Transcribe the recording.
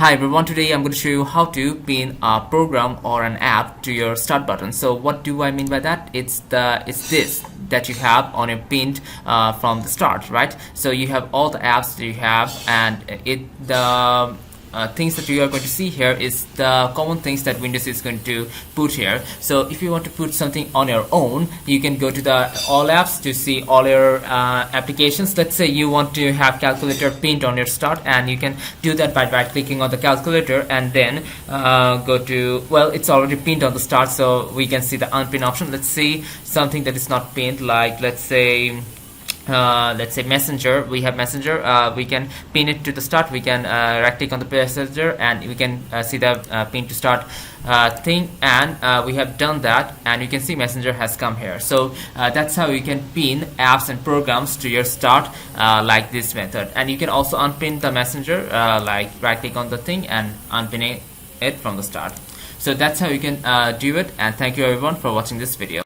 Hi everyone, today I'm going to show you how to pin a program or an app to your start button. So what do I mean by that? It's this that you have on your pinned from the start, right? So you have all the apps that you have, and the things that you are going to see here is the common things that Windows is going to put here. So if you want to put something on your own, you can go to the all apps to see all your applications. Let's say you want to have calculator pinned on your start, and you can do that by right clicking on the calculator and then go to, well, it's already pinned on the start, so we can see the unpin option. Let's see something that is not pinned, like let's say Messenger. We have Messenger. We can pin it to the start. We can right click on the Messenger and we can see the pin to start thing, and we have done that, and you can see Messenger has come here. So that's how you can pin apps and programs to your start like this method. And you can also unpin the Messenger, like right click on the thing and unpinning it from the start. So that's how you can do it, and thank you everyone for watching this video.